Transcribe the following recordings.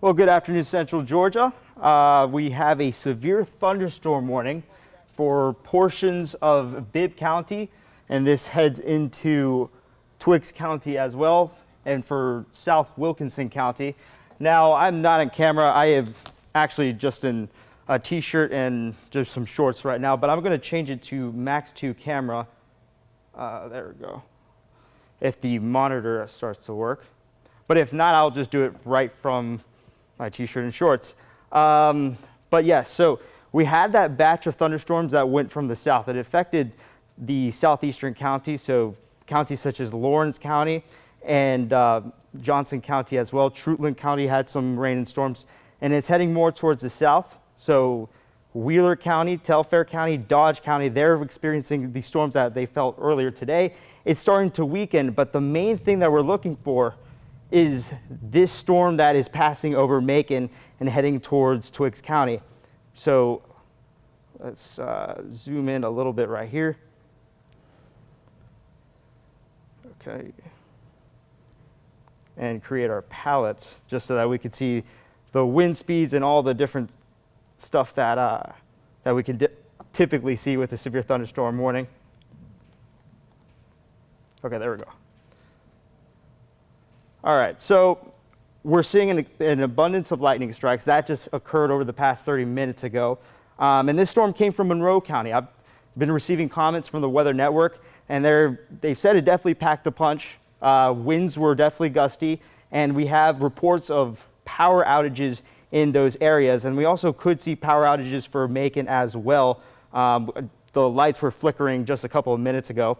Well, good afternoon, Central Georgia. We have a severe thunderstorm warning for portions of Bibb County, and this heads into Twiggs County as well, and for South Wilkinson County. Now, I'm not on camera. I have actually just in a t-shirt and just some shorts right now, but I'm going to change it to Max 2 camera. There we go. If the monitor starts to work. But if not, I'll just do it right from my t-shirt and shorts. But yes, so we had that batch of thunderstorms that went from the south. It affected the southeastern counties, so counties such as Lawrence County and Johnson County as well. Treutlen County had some rain and storms, and it's heading more towards the south. So Wheeler County, Telfair County, Dodge County, they're experiencing the storms that they felt earlier today. It's starting to weaken, but the main thing that we're looking for is this storm that is passing over Macon and heading towards Twiggs County. So let's zoom in a little bit right here. Okay. And create our palettes just so that we could see the wind speeds and all the different stuff that, that we can typically see with a severe thunderstorm warning. Okay, there we go. All right, so we're seeing an abundance of lightning strikes. That just occurred over the past 30 minutes ago. And this storm came from Monroe County. I've been receiving comments from the Weather Network, and they've said it definitely packed a punch. Winds were definitely gusty, and we have reports of power outages in those areas. And we also could see power outages for Macon as well. The lights were flickering just a couple of minutes ago.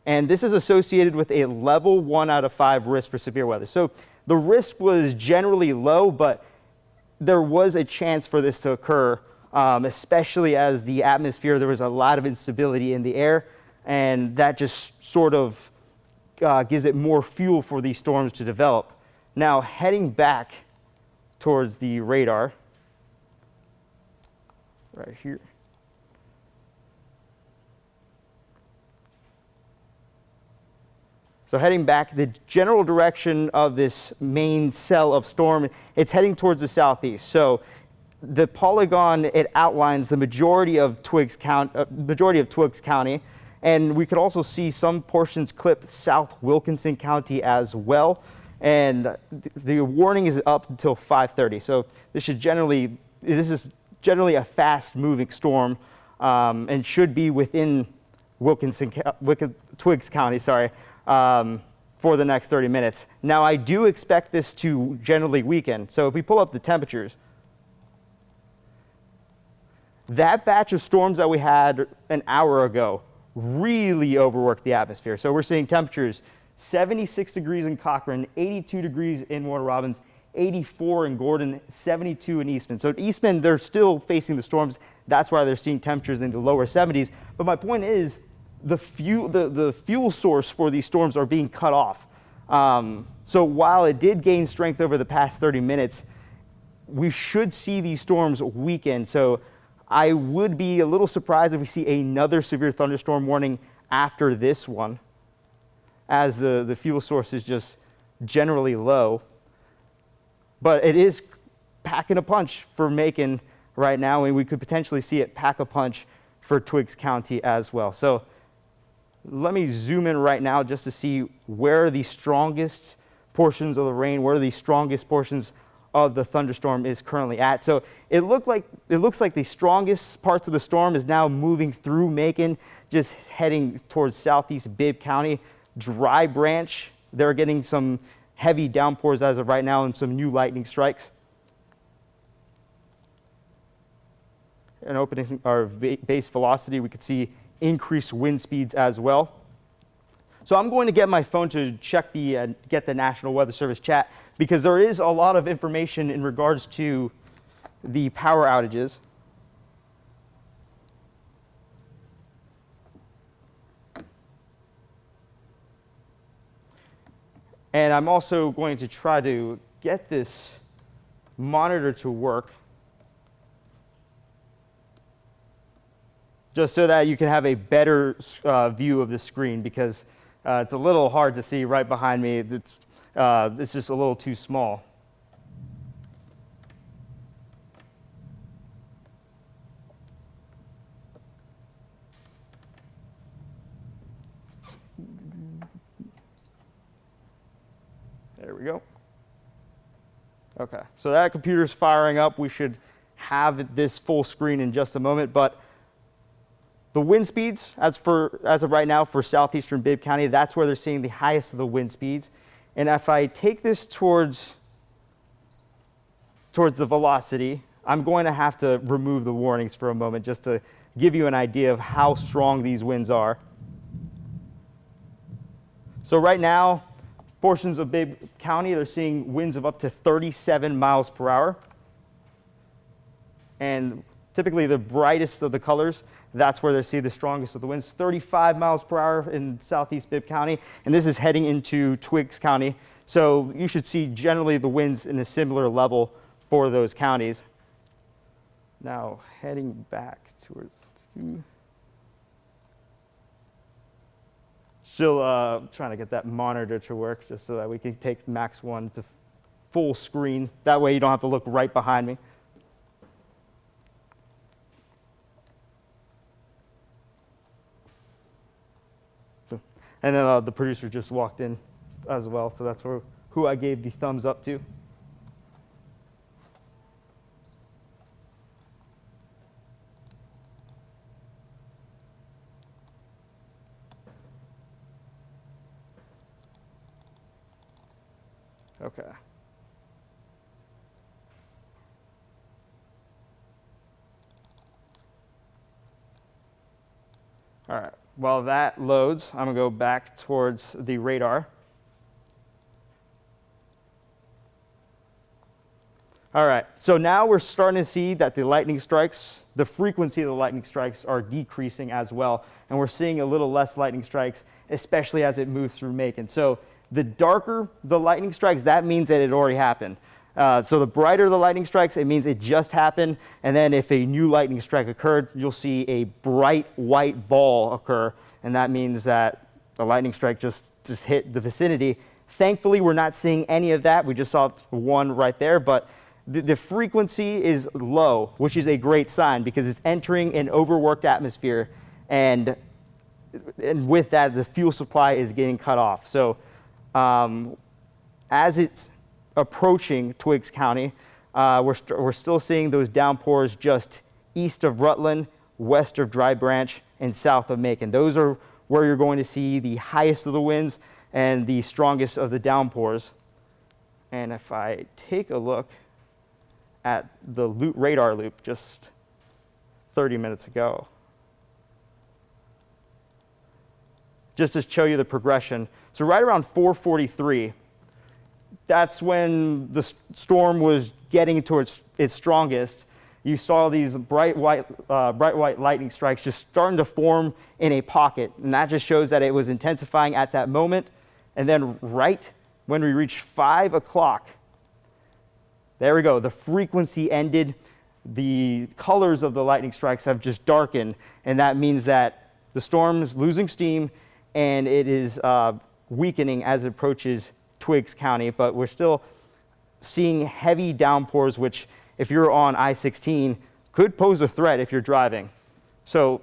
And this is associated with a level 1 out of 5 risk for severe weather. So the risk was generally low, but there was a chance for this to occur, especially as the atmosphere, there was a lot of instability in the air, and that just sort of gives it more fuel for these storms to develop. Now, heading back towards the radar, right here. So heading back, the general direction of this main cell of storm, it's heading towards the southeast. So the polygon, it outlines the majority of Twiggs County, and we could also see some portions clip South Wilkinson County as well. And the warning is up until 5:30. So this is generally a fast-moving storm, and should be within Twiggs County, sorry. For the next 30 minutes. Now, I do expect this to generally weaken. So if we pull up the temperatures, that batch of storms that we had an hour ago really overworked the atmosphere. So we're seeing temperatures 76 degrees in Cochrane, 82 degrees in Warner Robins, 84 in Gordon, 72 in Eastman. So at Eastman, they're still facing the storms. That's why they're seeing temperatures in the lower 70s. But my point is, the fuel source for these storms are being cut off. So while it did gain strength over the past 30 minutes, we should see these storms weaken. So I would be a little surprised if we see another severe thunderstorm warning after this one, as the fuel source is just generally low. But it is packing a punch for Macon right now, and we could potentially see it pack a punch for Twiggs County as well. So let me zoom in right now just to see where the strongest portions of the rain, where the strongest portions of the thunderstorm is currently at. So it looks like the strongest parts of the storm is now moving through Macon, just heading towards southeast Bibb County. Dry Branch, they're getting some heavy downpours as of right now and some new lightning strikes. And opening our base velocity, we could see increased wind speeds as well. So I'm going to get my phone to check get the National Weather Service chat, because there is a lot of information in regards to the power outages. And I'm also going to try to get this monitor to work, just so that you can have a better view of the screen, because it's a little hard to see right behind me. It's just a little too small. we go. Okay, so that computer's firing up. We should have this full screen in just a moment, but the wind speeds, as of right now for southeastern Bibb County, that's where they're seeing the highest of the wind speeds. And if I take this towards the velocity, I'm going to have to remove the warnings for a moment just to give you an idea of how strong these winds are. So right now, portions of Bibb County, they're seeing winds of up to 37 miles per hour. And typically the brightest of the colors, that's where they see the strongest of the winds. 35 miles per hour in southeast Bibb County, and this is heading into Twiggs County. So you should see generally the winds in a similar level for those counties. Now heading back towards, still trying to get that monitor to work just so that we can take max 1 to full screen. That way you don't have to look right behind me. And then the producer just walked in as well, so that's who I gave the thumbs up to. Okay. All right, while that loads, I'm gonna go back towards the radar. All right, so now we're starting to see that the lightning strikes, the frequency of the lightning strikes are decreasing as well. And we're seeing a little less lightning strikes, especially as it moves through Macon. So the darker the lightning strikes, that means that it already happened. So the brighter the lightning strikes, it means it just happened. And then if a new lightning strike occurred, you'll see a bright white ball occur. And that means that the lightning strike just hit the vicinity. Thankfully, we're not seeing any of that. We just saw one right there, but the frequency is low, which is a great sign because it's entering an overworked atmosphere. And with that, the fuel supply is getting cut off. So as it's approaching Twiggs County, we're still seeing those downpours just east of Rutland, west of Dry Branch, and south of Macon. Those are where you're going to see the highest of the winds and the strongest of the downpours. And if I take a look at the radar loop just 30 minutes ago, just to show you the progression. So right around 4:43, that's when the storm was getting towards its strongest. You saw these bright white lightning strikes just starting to form in a pocket. And that just shows that it was intensifying at that moment. And then right when we reached 5 o'clock, there we go, the frequency ended. The colors of the lightning strikes have just darkened. And that means that the storm is losing steam and it is weakening as it approaches Twiggs County. But we're still seeing heavy downpours, which if you're on I-16 could pose a threat if you're driving. So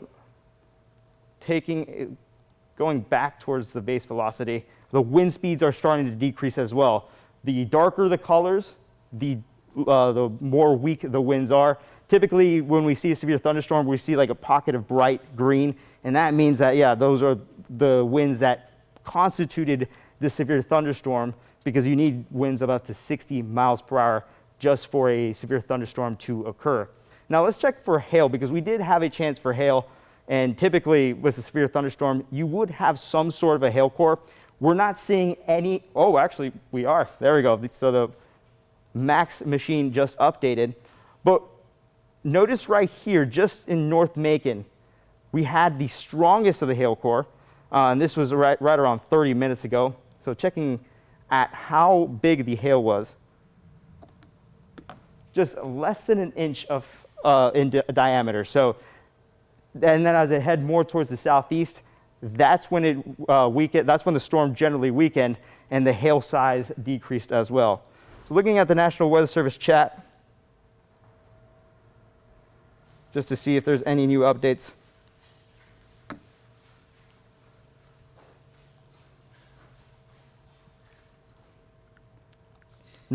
going back towards the base velocity, the wind speeds are starting to decrease as well. The darker the colors, the more weak the winds are. Typically, when we see a severe thunderstorm, we see like a pocket of bright green, and that means that, yeah, those are the winds that constituted the severe thunderstorm, because you need winds of up to 60 miles per hour just for a severe thunderstorm to occur. Now let's check for hail, because we did have a chance for hail, and typically with a severe thunderstorm, you would have some sort of a hail core. We're not seeing any. Oh, actually, we are. There we go. So the Max machine just updated. But notice right here, just in North Macon, we had the strongest of the hail core. And this was right around 30 minutes ago. So checking at how big the hail was, just less than an inch in diameter. So, and then as it head more towards the southeast, that's when it weakened. That's when the storm generally weakened, and the hail size decreased as well. So looking at the National Weather Service chat, just to see if there's any new updates.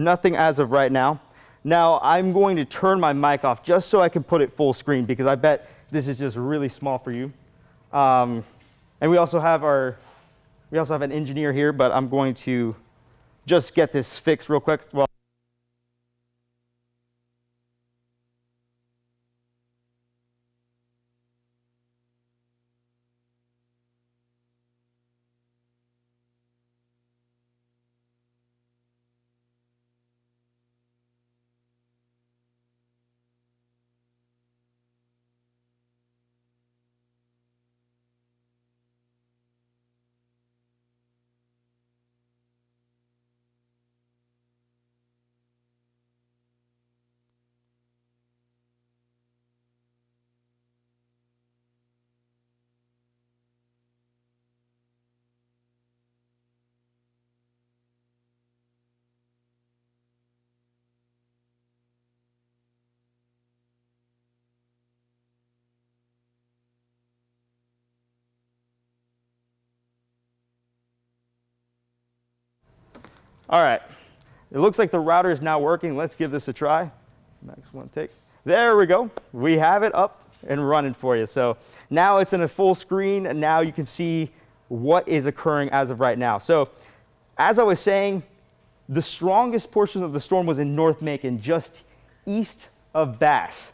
Nothing as of right now. Now I'm going to turn my mic off just so I can put it full screen, because I bet this is just really small for you. And we also have an engineer here, but I'm going to just get this fixed real quick. Well, all right. It looks like the router is now working. Let's give this a try. Next one, take. There we go. We have it up and running for you. So now it's in a full screen, and now you can see what is occurring as of right now. So as I was saying, the strongest portion of the storm was in North Macon, just east of Bass.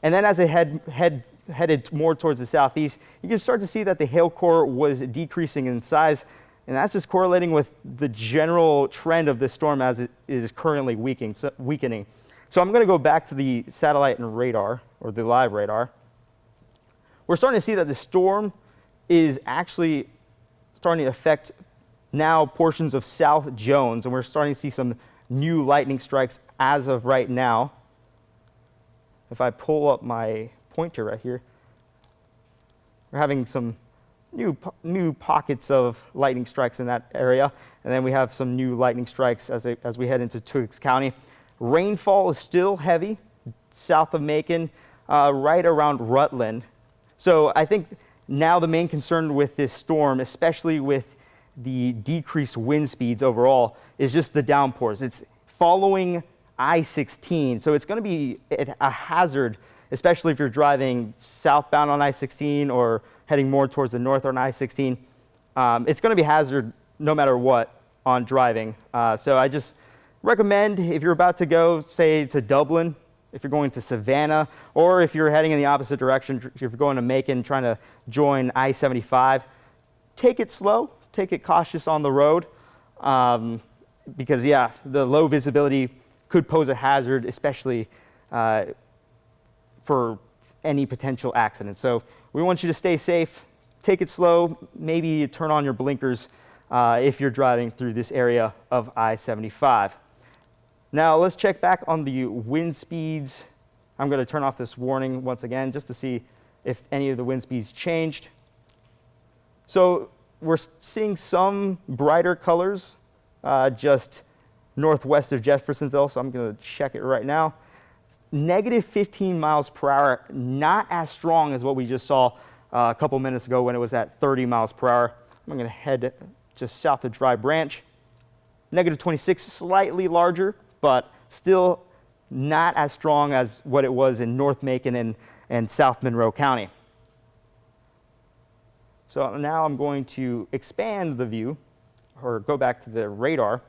And then as it headed more towards the southeast, you can start to see that the hail core was decreasing in size. And that's just correlating with the general trend of this storm as it is currently weakening. So I'm going to go back to the satellite and radar, or the live radar. We're starting to see that the storm is actually starting to affect now portions of South Jones, and we're starting to see some new lightning strikes as of right now. If I pull up my pointer right here, we're having some new pockets of lightning strikes in that area, and then we have some new lightning strikes as we head into Twiggs County. Rainfall is still heavy south of Macon, right around Rutland. So I think now the main concern with this storm, especially with the decreased wind speeds overall, is just the downpours. It's following I-16, so it's going to be a hazard, especially if you're driving southbound on I-16 or heading more towards the north on I-16. It's going to be a hazard no matter what on driving. So I just recommend, if you're about to go, say, to Dublin, if you're going to Savannah, or if you're heading in the opposite direction, if you're going to Macon, trying to join I-75, take it slow, take it cautious on the road, because, yeah, the low visibility could pose a hazard, especially for any potential accident. So we want you to stay safe, take it slow, maybe turn on your blinkers if you're driving through this area of I-75. Now let's check back on the wind speeds. I'm going to turn off this warning once again just to see if any of the wind speeds changed. So we're seeing some brighter colors just northwest of Jeffersonville, so I'm going to check it right now. Negative 15 miles per hour, not as strong as what we just saw a couple minutes ago when it was at 30 miles per hour. I'm going to head just south of Dry Branch. Negative 26, slightly larger, but still not as strong as what it was in North Macon and South Monroe County. So now I'm going to expand the view, or go back to the radar.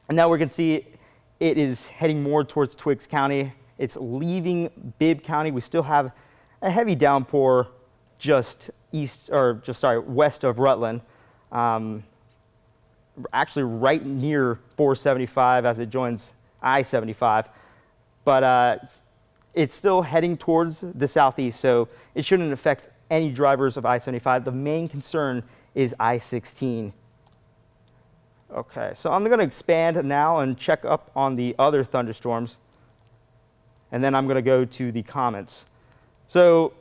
And now we can see it is heading more towards Twiggs County. It's leaving Bibb County. We still have a heavy downpour just west of Rutland. Actually right near 475 as it joins I-75. But it's still heading towards the southeast, so it shouldn't affect any drivers of I-75. The main concern is I-16. Okay, so I'm going to expand now and check up on the other thunderstorms, and then I'm going to go to the comments. So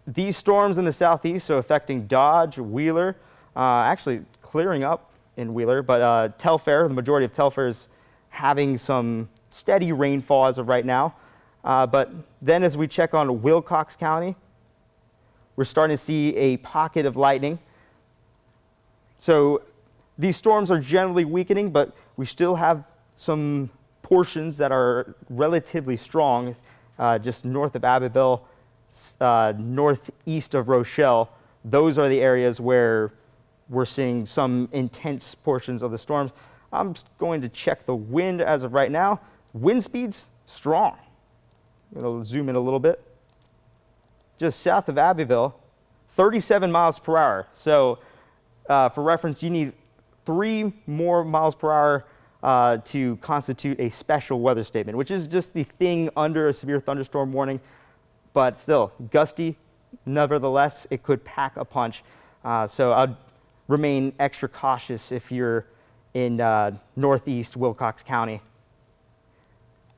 these storms in the southeast, so affecting Dodge, Wheeler, actually clearing up in Wheeler, but Telfair, the majority of Telfair is having some steady rainfall as of right now. But then as we check on Wilcox County, we're starting to see a pocket of lightning. So these storms are generally weakening, but we still have some portions that are relatively strong, just north of Abbeville, northeast of Rochelle. Those are the areas where we're seeing some intense portions of the storms. I'm just going to check the wind as of right now. Wind speeds, strong. I'm going to zoom in a little bit. Just south of Abbeville, 37 miles per hour. So for reference, you need 3 more miles per hour to constitute a special weather statement, which is just the thing under a severe thunderstorm warning. But still, gusty, nevertheless, it could pack a punch. So I'd remain extra cautious if you're in northeast Wilcox County.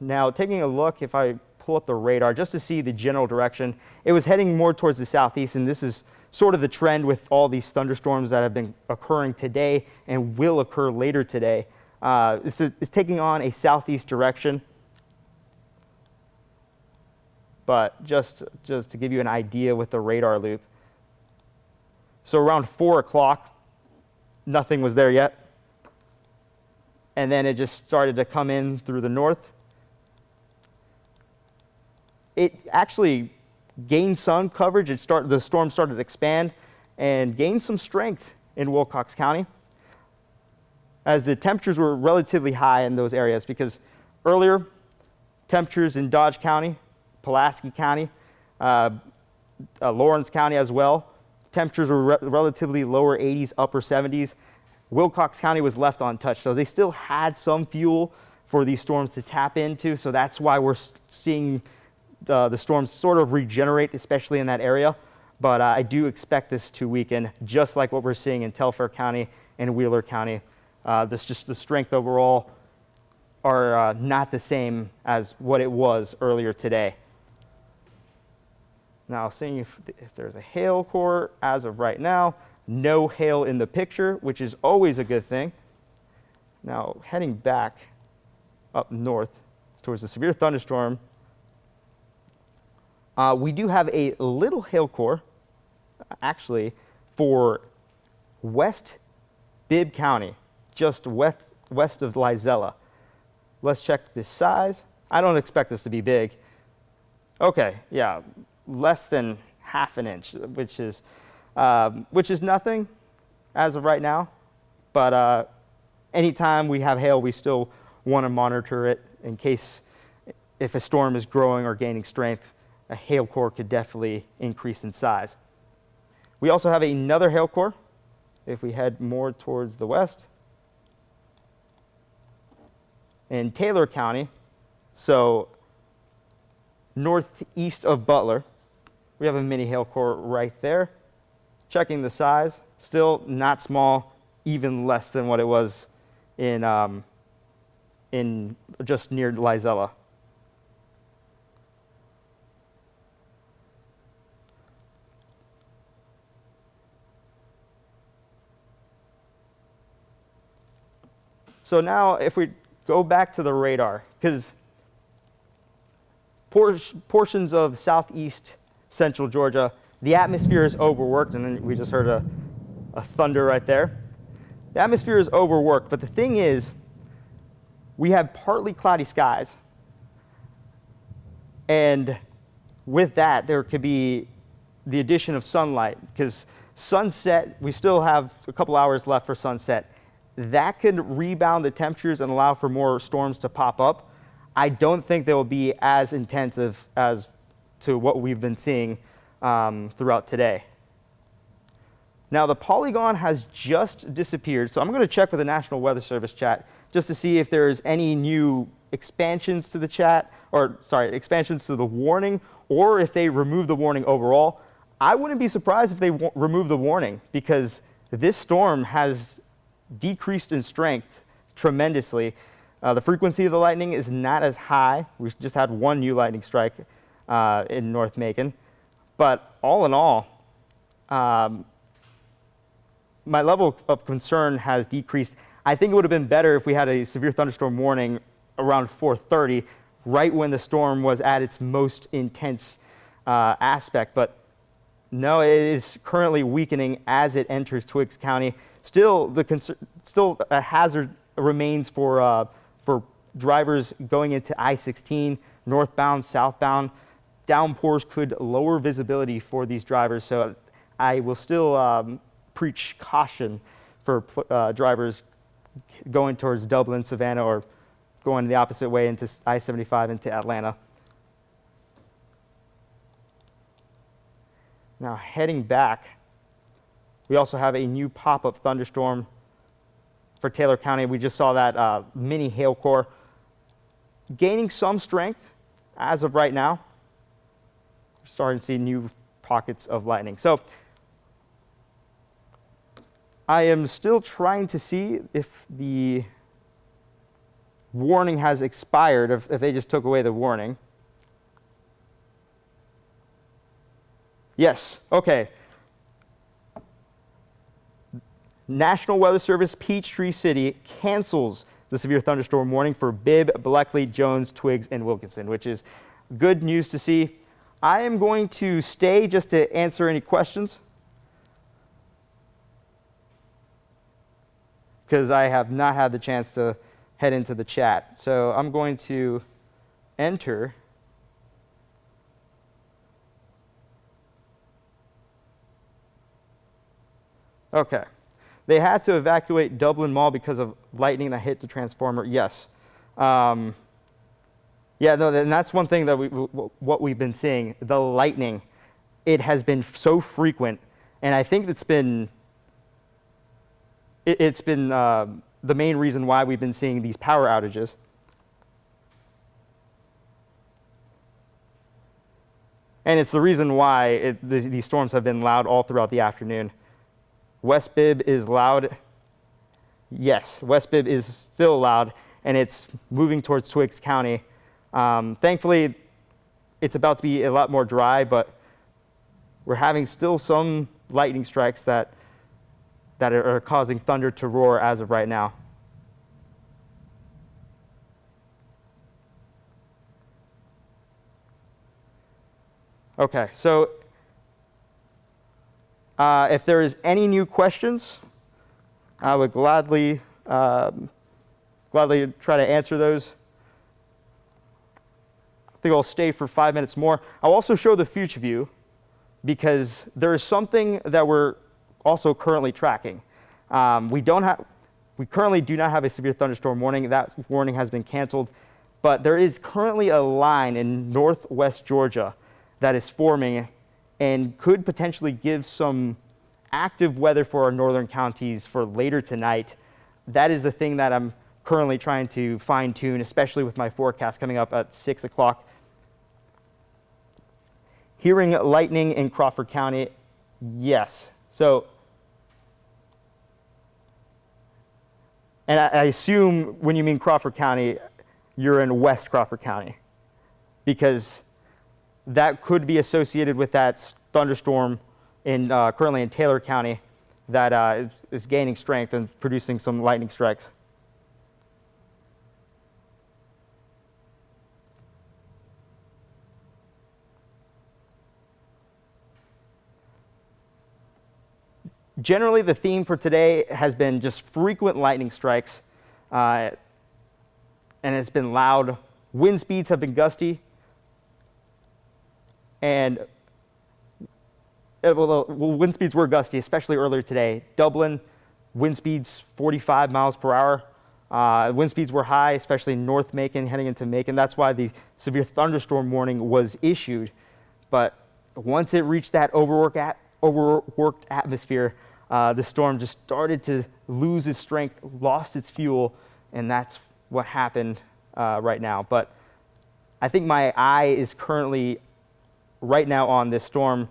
Now, taking a look, if I pull up the radar just to see the general direction, it was heading more towards the southeast, and this is sort of the trend with all these thunderstorms that have been occurring today and will occur later today. It's taking on a southeast direction. But just to give you an idea with the radar loop. So around 4 o'clock, nothing was there yet. And then it just started to come in through the north. It actually gained some coverage. The storm started to expand and gained some strength in Wilcox County as the temperatures were relatively high in those areas, because earlier temperatures in Dodge County, Pulaski County, Lawrence County as well, temperatures were relatively lower 80s, upper 70s. Wilcox County was left untouched, so they still had some fuel for these storms to tap into, so that's why we're seeing the storms sort of regenerate, especially in that area. But I do expect this to weaken, just like what we're seeing in Telfair County and Wheeler County. Just the strength overall are not the same as what it was earlier today. Now, seeing if there's a hail core as of right now. No hail in the picture, which is always a good thing. Now, heading back up north towards the severe thunderstorm, we do have a little hail core, actually, for West Bibb County, just west of Lizella. Let's check the size. I don't expect this to be big. Okay, yeah, less than ½ an inch, which is nothing as of right now. But anytime we have hail, we still want to monitor it in case if a storm is growing or gaining strength, a hail core could definitely increase in size. We also have another hail core if we head more towards the west in Taylor County, so northeast of Butler. We have a mini hail core right there. Checking the size, still not small, even less than what it was in just near Lizella. So now if we go back to the radar, because portions of southeast central Georgia, the atmosphere is overworked, and then we just heard a thunder right there. The atmosphere is overworked, but the thing is, we have partly cloudy skies, and with that, there could be the addition of sunlight, because sunset, we still have a couple hours left for sunset. That could rebound the temperatures and allow for more storms to pop up. I don't think they will be as intensive as to what we've been seeing throughout today. Now, the polygon has just disappeared, so I'm going to check with the National Weather Service chat just to see if there's any new expansions to the chat, or sorry, expansions to the warning, or if they remove the warning overall. I wouldn't be surprised if they remove the warning, because this storm has decreased in strength tremendously. The frequency of the lightning is not as high. We just had one new lightning strike in North Macon. But all in all, my level of concern has decreased. I think it would have been better if we had a severe thunderstorm warning around 4:30, right when the storm was at its most intense aspect. But no, it is currently weakening as it enters Twiggs County. Still, still a hazard remains for drivers going into I-16, northbound, southbound, downpours could lower visibility for these drivers. So I will still preach caution for drivers going towards Dublin, Savannah, or going the opposite way into I-75 into Atlanta. Now heading back, we also have a new pop-up thunderstorm for Taylor County. We just saw that mini hail core gaining some strength as of right now. We're starting to see new pockets of lightning. So I am still trying to see if the warning has expired, if they just took away the warning. Yes, okay. National Weather Service, Peachtree City cancels the severe thunderstorm warning for Bibb, Bleckley, Jones, Twiggs, and Wilkinson, which is good news to see. I am going to stay just to answer any questions, because I have not had the chance to head into the chat. So I'm going to enter. Okay. They had to evacuate Dublin Mall because of lightning that hit the transformer. Yes. Yeah, no, and that's one thing that what we've been seeing. The lightning, it has been so frequent, and I think it's been the main reason why we've been seeing these power outages. And it's the reason why these storms have been loud all throughout the afternoon. West Bibb is loud. Yes, West Bibb is still loud, and it's moving towards Twiggs County. Thankfully, it's about to be a lot more dry, but we're having still some lightning strikes that are causing thunder to roar as of right now. Okay, so if there is any new questions, I would gladly try to answer those. I think I'll stay for 5 minutes more. I'll also show the future view, because there is something that we're also currently tracking. We currently do not have a severe thunderstorm warning. That warning has been canceled, but there is currently a line in northwest Georgia that is forming and could potentially give some active weather for our northern counties for later tonight. That is the thing that I'm currently trying to fine tune, especially with my forecast coming up at 6 o'clock. Hearing lightning in Crawford County, yes. So, and I assume when you mean Crawford County, you're in West Crawford County, because that could be associated with that thunderstorm currently in Taylor County that is gaining strength and producing some lightning strikes. Generally, the theme for today has been just frequent lightning strikes, and it's been loud. Wind speeds have been gusty, and wind speeds were gusty, especially earlier today. Dublin, wind speeds 45 miles per hour. Wind speeds were high, especially in North Macon, heading into Macon. That's why the severe thunderstorm warning was issued. But once it reached that overworked atmosphere, the storm just started to lose its strength, lost its fuel, and that's what happened right now. But I think my eye is currently right now on this storm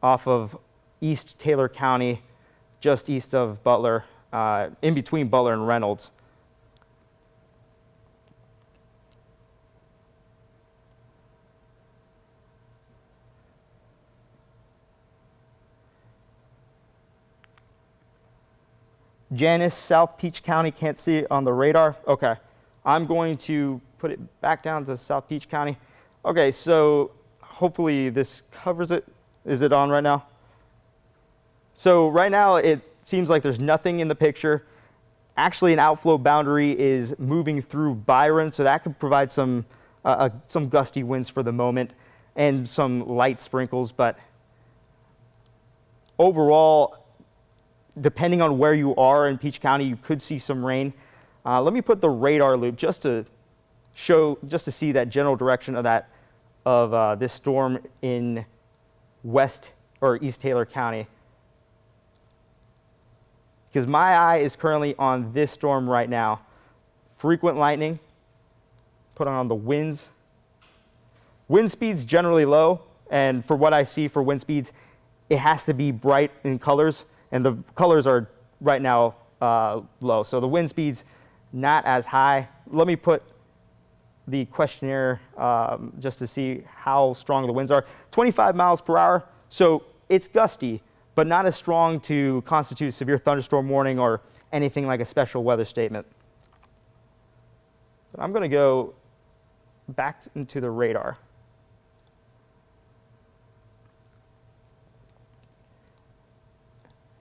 off of East Taylor County, just east of Butler, in between Butler and Reynolds. Janice, South Peach County, can't see it on the radar. Okay, I'm going to put it back down to South Peach County. Okay, so hopefully this covers it. Is it on right now? So right now it seems like there's nothing in the picture. Actually, an outflow boundary is moving through Byron, so that could provide some gusty winds for the moment and some light sprinkles. But overall, depending on where you are in Peach County, you could see some rain. Let me put the radar loop just to see that general direction of this storm in West or East Taylor County. Because my eye is currently on this storm right now. Frequent lightning, put on the winds. Wind speeds generally low, and for what I see for wind speeds, it has to be bright in colors, and the colors are right now low. So the wind speeds not as high. Let me put the questionnaire just to see how strong the winds are. 25 miles per hour, so it's gusty, but not as strong to constitute a severe thunderstorm warning or anything like a special weather statement. I'm going to go back into the radar.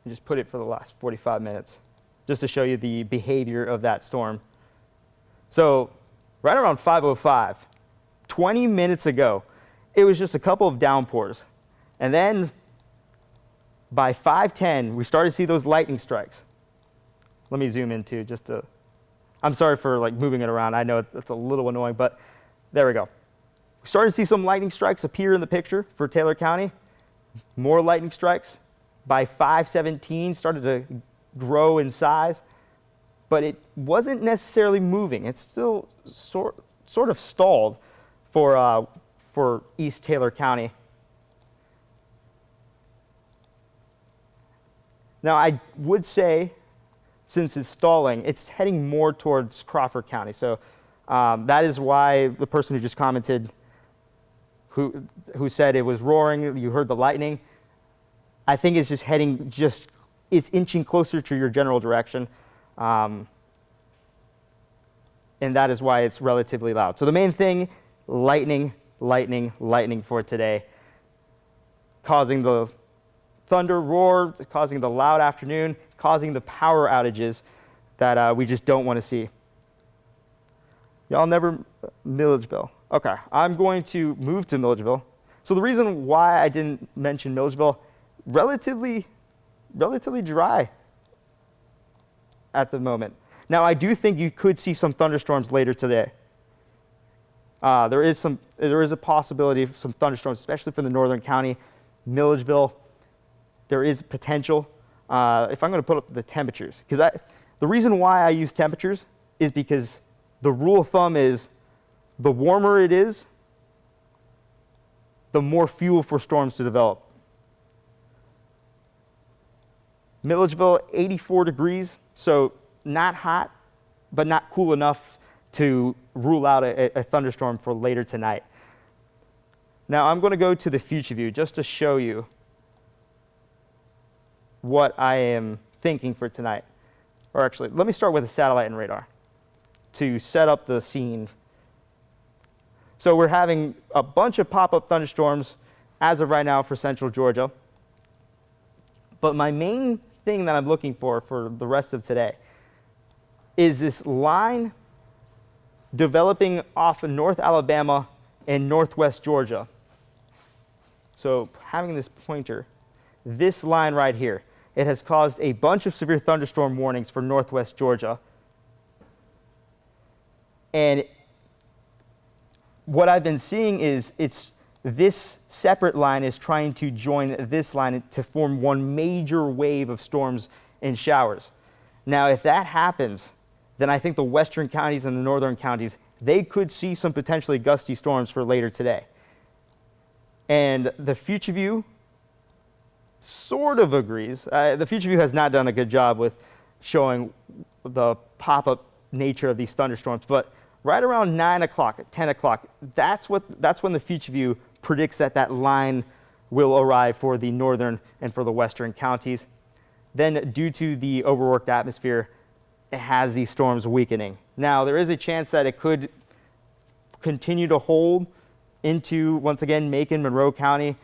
And just put it for the last 45 minutes, just to show you the behavior of that storm. So right around 5:05, 20 minutes ago, it was just a couple of downpours. And then by 5:10, we started to see those lightning strikes. Let me zoom in too, I'm sorry for like moving it around. I know it's a little annoying, but there we go. We started to see some lightning strikes appear in the picture for Taylor County. More lightning strikes. By 5:17, started to grow in size, but it wasn't necessarily moving. It's still sort of stalled for East Taylor County. Now, I would say, since it's stalling, it's heading more towards Crawford County. So that is why the person who just commented, who said it was roaring, you heard the lightning, I think it's just heading, it's inching closer to your general direction. And that is why it's relatively loud. So the main thing, lightning, lightning, lightning for today, causing the thunder roar, causing the loud afternoon, causing the power outages that we just don't want to see. Y'all never, Milledgeville. Okay, I'm going to move to Milledgeville. So the reason why I didn't mention Milledgeville, relatively dry at the moment. Now, I do think you could see some thunderstorms later today. There is a possibility of some thunderstorms, especially from the northern county, Milledgeville. There is potential. If I'm going to put up the temperatures, because the reason why I use temperatures is because the rule of thumb is the warmer it is, the more fuel for storms to develop. Milledgeville, 84 degrees, so not hot, but not cool enough to rule out a thunderstorm for later tonight. Now I'm going to go to the future view just to show you what I am thinking for tonight. Or actually, let me start with a satellite and radar to set up the scene. So we're having a bunch of pop-up thunderstorms as of right now for central Georgia. But my main thing that I'm looking for the rest of today is this line developing off of North Alabama and Northwest Georgia. So having this pointer, this line right here, it has caused a bunch of severe thunderstorm warnings for Northwest Georgia. And what I've been seeing is this separate line is trying to join this line to form one major wave of storms and showers. Now, if that happens, then I think the western counties and the northern counties, they could see some potentially gusty storms for later today. And the future view sort of agrees. The future view has not done a good job with showing the pop-up nature of these thunderstorms, but right around 9 o'clock, 10 o'clock, that's when the future view predicts that line will arrive for the northern and for the western counties. Then, due to the overworked atmosphere, it has these storms weakening. Now, there is a chance that it could continue to hold into, once again, Macon, Monroe County,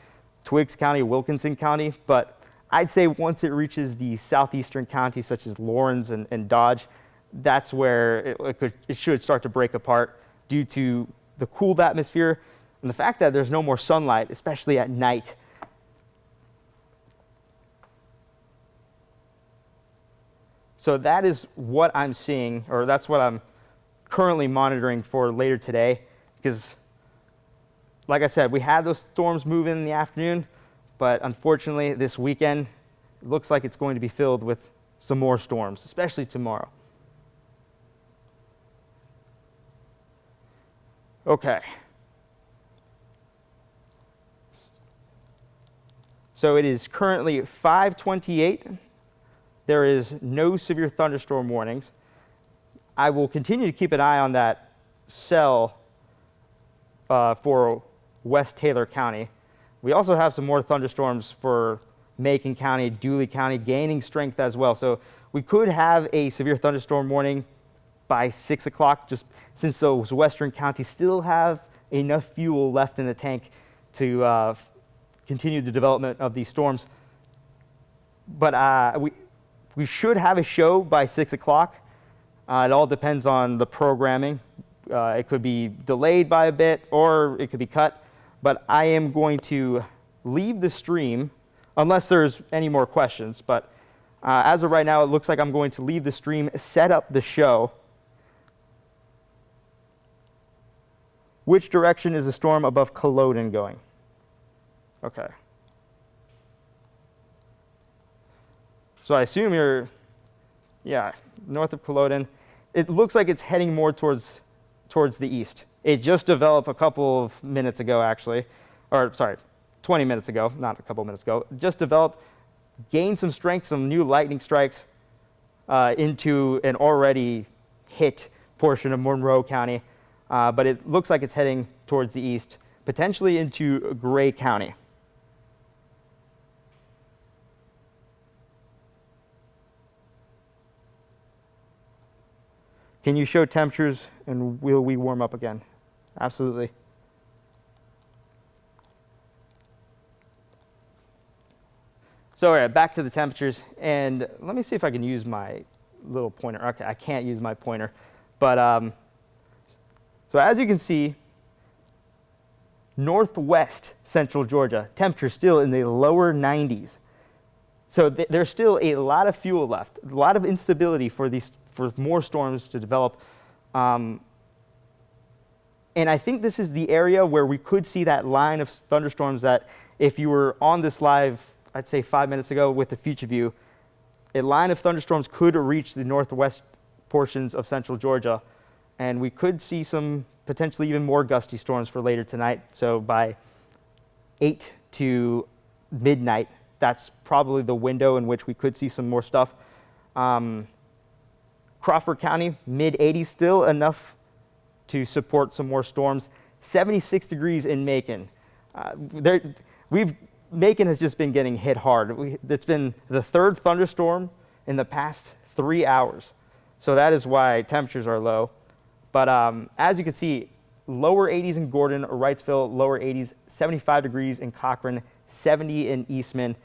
Twiggs County, Wilkinson County, but I'd say once it reaches the southeastern counties such as Lawrence and Dodge, that's where it should start to break apart due to the cooled atmosphere and the fact that there's no more sunlight, especially at night. So that is what I'm seeing, or that's what I'm currently monitoring for later today, because like I said, we had those storms move in the afternoon, but unfortunately this weekend it looks like it's going to be filled with some more storms, especially tomorrow. Okay. So it is currently 5:28. There is no severe thunderstorm warnings. I will continue to keep an eye on that cell for West Taylor County. We also have some more thunderstorms for Macon County, Dooley County, gaining strength as well. So we could have a severe thunderstorm warning by 6 o'clock, just since those western counties still have enough fuel left in the tank to continue the development of these storms. But we should have a show by 6 o'clock. It all depends on the programming. It could be delayed by a bit or it could be cut. But I am going to leave the stream unless there's any more questions. But as of right now, it looks like I'm going to leave the stream, set up the show. Which direction is the storm above Culloden going? Okay. So I assume you're, yeah, north of Culloden. It looks like it's heading more towards the east. It just developed a couple of minutes ago, actually. Or, sorry, 20 minutes ago, not a couple minutes ago. Just developed, gained some strength, some new lightning strikes into an already hit portion of Monroe County. But it looks like it's heading towards the east, potentially into Gray County. Can you show temperatures and will we warm up again? Absolutely. So all right, back to the temperatures, and let me see if I can use my little pointer. Okay, I can't use my pointer, but so as you can see, northwest central Georgia, temperature still in the lower 90s. So there's still a lot of fuel left, a lot of instability for more storms to develop. And I think this is the area where we could see that line of thunderstorms that if you were on this live, I'd say 5 minutes ago with the future view, a line of thunderstorms could reach the northwest portions of central Georgia. And we could see some potentially even more gusty storms for later tonight. So by 8 to midnight, that's probably the window in which we could see some more stuff. Crawford County, mid-80s, still enough to support some more storms. 76 degrees in Macon. Macon has just been getting hit hard. It's been the third thunderstorm in the past 3 hours. So that is why temperatures are low. But as you can see, lower 80s in Gordon, Wrightsville, lower 80s, 75 degrees in Cochran, 70 in Eastman,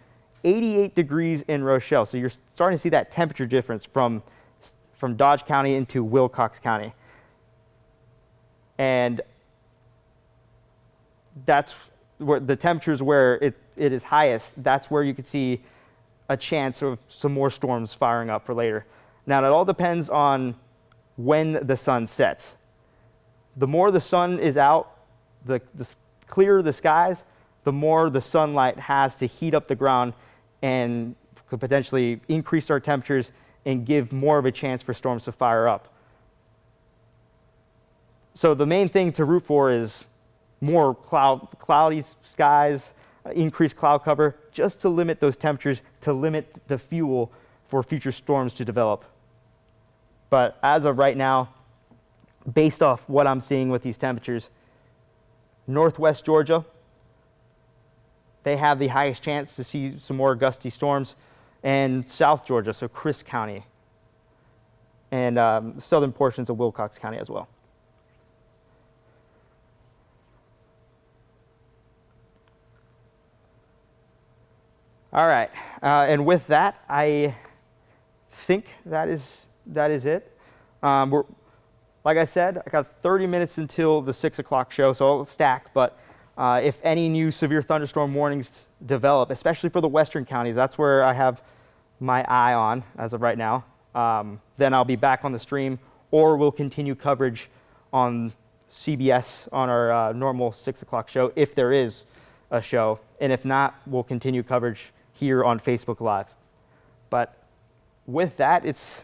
88 degrees in Rochelle. So you're starting to see that temperature difference from Dodge County into Wilcox County. And that's where the temperatures where it is highest, that's where you could see a chance of some more storms firing up for later. Now, it all depends on when the sun sets. The more the sun is out, the clearer the skies, the more the sunlight has to heat up the ground and could potentially increase our temperatures and give more of a chance for storms to fire up. So the main thing to root for is more cloudy skies, increased cloud cover, just to limit those temperatures, to limit the fuel for future storms to develop. But as of right now, based off what I'm seeing with these temperatures, northwest Georgia, they have the highest chance to see some more gusty storms, and South Georgia, so Chris County, and southern portions of Wilcox County as well. All right, and with that, I think that is it. Like I said, I got 30 minutes until the 6 o'clock show, so I'll stack. But if any new severe thunderstorm warnings develop, especially for the western counties, that's where I have my eye on as of right now, then I'll be back on the stream, or we'll continue coverage on CBS on our normal 6 o'clock show if there is a show. And if not, we'll continue coverage here on Facebook Live. But with that, it's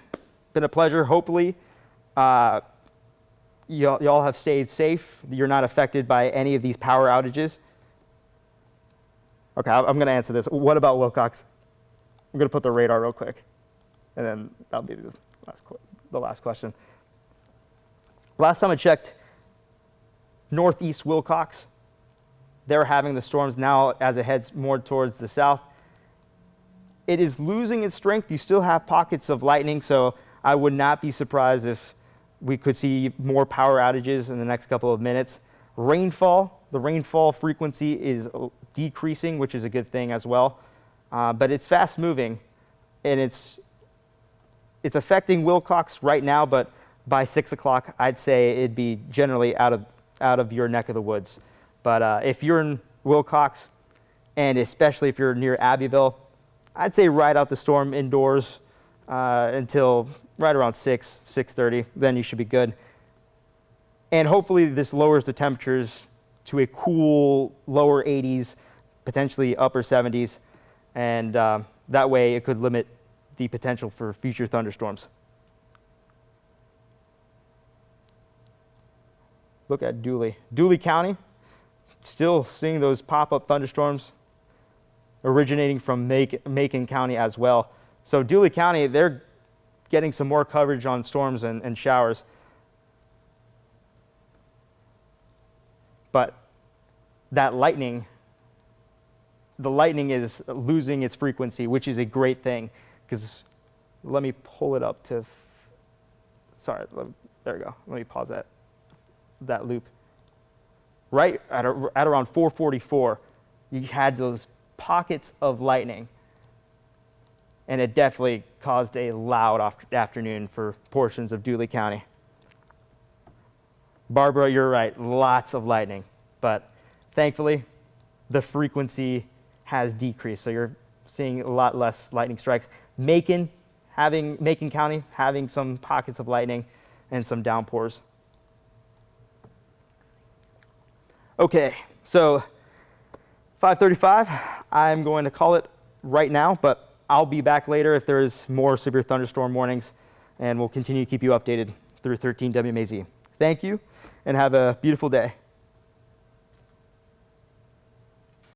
been a pleasure. Hopefully, y'all have stayed safe. You're not affected by any of these power outages. Okay, I'm going to answer this. What about Wilcox? I'm going to put the radar real quick, and then that'll be the last question. Last time I checked, northeast Wilcox, they're having the storms now as it heads more towards the south. It is losing its strength. You still have pockets of lightning, so I would not be surprised if we could see more power outages in the next couple of minutes. Rainfall, the rainfall frequency is decreasing, which is a good thing as well. But it's fast moving, and it's affecting Wilcox right now, but by 6 o'clock, I'd say it'd be generally out of your neck of the woods. But if you're in Wilcox, and especially if you're near Abbeville, I'd say ride out the storm indoors until right around 6:30. Then you should be good. And hopefully this lowers the temperatures to a cool lower 80s, potentially upper 70s. And that way it could limit the potential for future thunderstorms. Look at Dooley. Dooley County, still seeing those pop-up thunderstorms originating from Macon County as well. So Dooley County, they're getting some more coverage on storms and showers. But that lightning, the lightning is losing its frequency, which is a great thing. Because let me pull it up to, sorry, there we go. Let me pause that loop. Right at around 4:44, you had those pockets of lightning, and it definitely caused a loud afternoon for portions of Dooley County. Barbara, you're right, lots of lightning, but thankfully the frequency has decreased, so you're seeing a lot less lightning strikes. Macon County having some pockets of lightning and some downpours. Okay, so 5:35, I'm going to call it right now, but I'll be back later if there is more severe thunderstorm warnings, and we'll continue to keep you updated through 13 WMAZ. Thank you, and have a beautiful day.